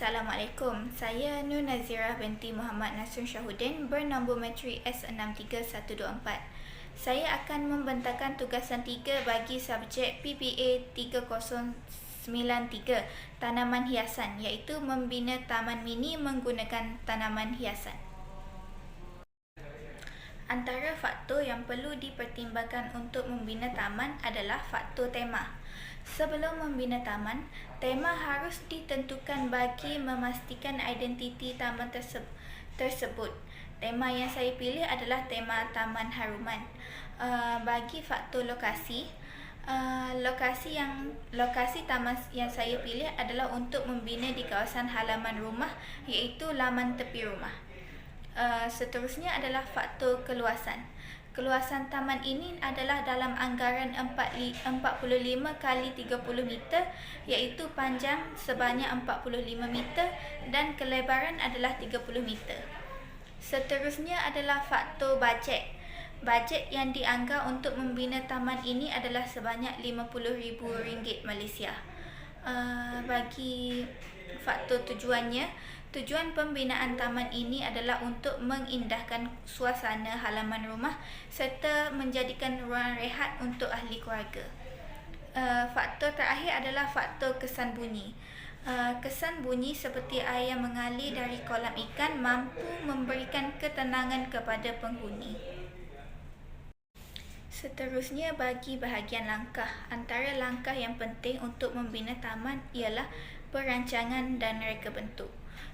Assalamualaikum. Saya Nur Nazirah binti Muhammad Nasrun Syahuddin bernombor matrik S63124. Saya akan membentangkan tugasan 3 bagi subjek PPA 3093 Tanaman Hiasan, iaitu membina taman mini menggunakan tanaman hiasan. Antara faktor yang perlu dipertimbangkan untuk membina taman adalah faktor tema. Sebelum membina taman, tema harus ditentukan bagi memastikan identiti taman tersebut. Tema yang saya pilih adalah tema Taman Haruman. Bagi faktor lokasi, lokasi taman yang saya pilih adalah untuk membina di kawasan halaman rumah, iaitu laman tepi rumah. Seterusnya adalah faktor keluasan. Keluasan taman ini adalah dalam anggaran 45 kali 30 meter, iaitu panjang sebanyak 45 meter dan kelebaran adalah 30 meter. Seterusnya adalah faktor bajet. Bajet yang dianggar untuk membina taman ini adalah sebanyak RM50,000 Malaysia. Bagi faktor tujuannya, tujuan pembinaan taman ini adalah untuk mengindahkan suasana halaman rumah serta menjadikan ruang rehat untuk ahli keluarga. Faktor terakhir adalah faktor kesan bunyi. Kesan bunyi seperti air yang mengalir dari kolam ikan mampu memberikan ketenangan kepada penghuni. Seterusnya, bagi bahagian langkah. Antara langkah yang penting untuk membina taman ialah perancangan dan reka bentuk.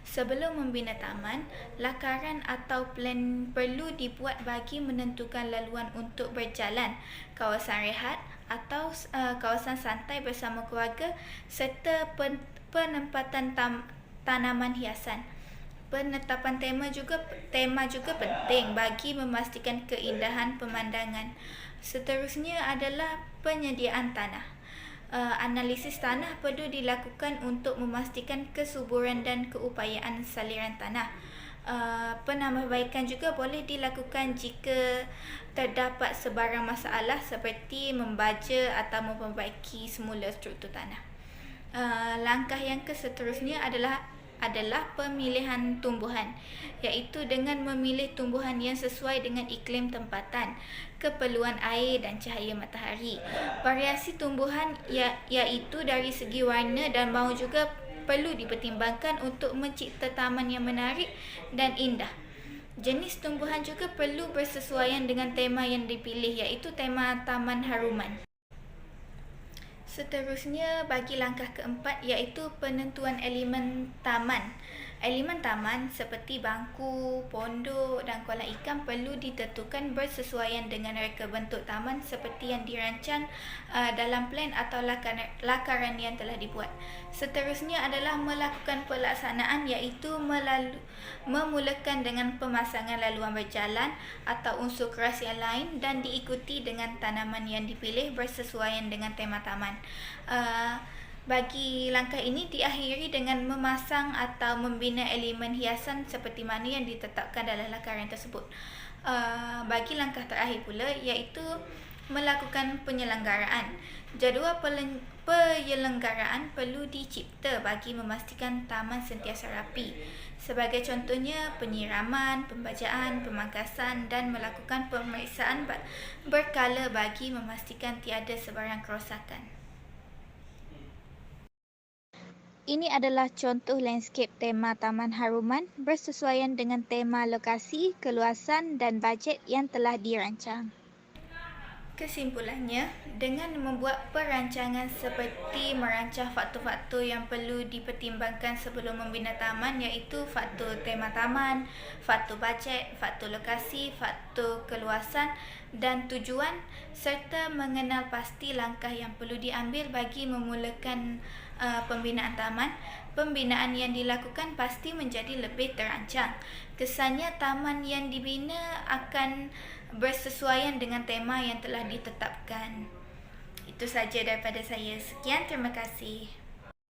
Sebelum membina taman, lakaran atau plan perlu dibuat bagi menentukan laluan untuk berjalan, kawasan rehat atau kawasan santai bersama keluarga serta penempatan tanaman hiasan. Penetapan tema juga penting bagi memastikan keindahan pemandangan. Seterusnya adalah penyediaan tanah. Analisis tanah perlu dilakukan untuk memastikan kesuburan dan keupayaan saliran tanah. Penambahbaikan juga boleh dilakukan jika terdapat sebarang masalah seperti membaja atau memperbaiki semula struktur tanah. Langkah yang seterusnya adalah pemilihan tumbuhan, iaitu dengan memilih tumbuhan yang sesuai dengan iklim tempatan, keperluan air dan cahaya matahari. Variasi tumbuhan iaitu dari segi warna dan bau juga perlu dipertimbangkan untuk mencipta taman yang menarik dan indah. Jenis tumbuhan juga perlu bersesuaian dengan tema yang dipilih, iaitu tema Taman Haruman. Seterusnya, bagi langkah keempat, iaitu penentuan elemen taman. Elemen taman seperti bangku, pondok dan kolam ikan perlu ditentukan bersesuaian dengan reka bentuk taman seperti yang dirancang dalam plan atau lakaran yang telah dibuat. Seterusnya adalah melakukan pelaksanaan, iaitu memulakan dengan pemasangan laluan berjalan atau unsur keras yang lain dan diikuti dengan tanaman yang dipilih bersesuaian dengan tema taman. Bagi langkah ini diakhiri dengan memasang atau membina elemen hiasan seperti mana yang ditetapkan dalam lakaran tersebut. Bagi langkah terakhir pula, iaitu melakukan penyelenggaraan. Jadual penyelenggaraan perlu dicipta bagi memastikan taman sentiasa rapi. Sebagai contohnya, penyiraman, pembajaan, pemangkasan dan melakukan pemeriksaan berkala bagi memastikan tiada sebarang kerosakan. Ini adalah contoh landscape tema Taman Haruman bersesuaian dengan tema lokasi, keluasan dan bajet yang telah dirancang. Kesimpulannya, dengan membuat perancangan seperti merancang faktor-faktor yang perlu dipertimbangkan sebelum membina taman, iaitu faktor tema taman, faktor bajet, faktor lokasi, faktor keluasan dan tujuan, serta mengenal pasti langkah yang perlu diambil bagi memulakan pembinaan taman, pembinaan yang dilakukan pasti menjadi lebih terancang. Kesannya taman yang dibina akan bersesuaian dengan tema yang telah ditetapkan. Itu saja daripada saya. Sekian, terima kasih.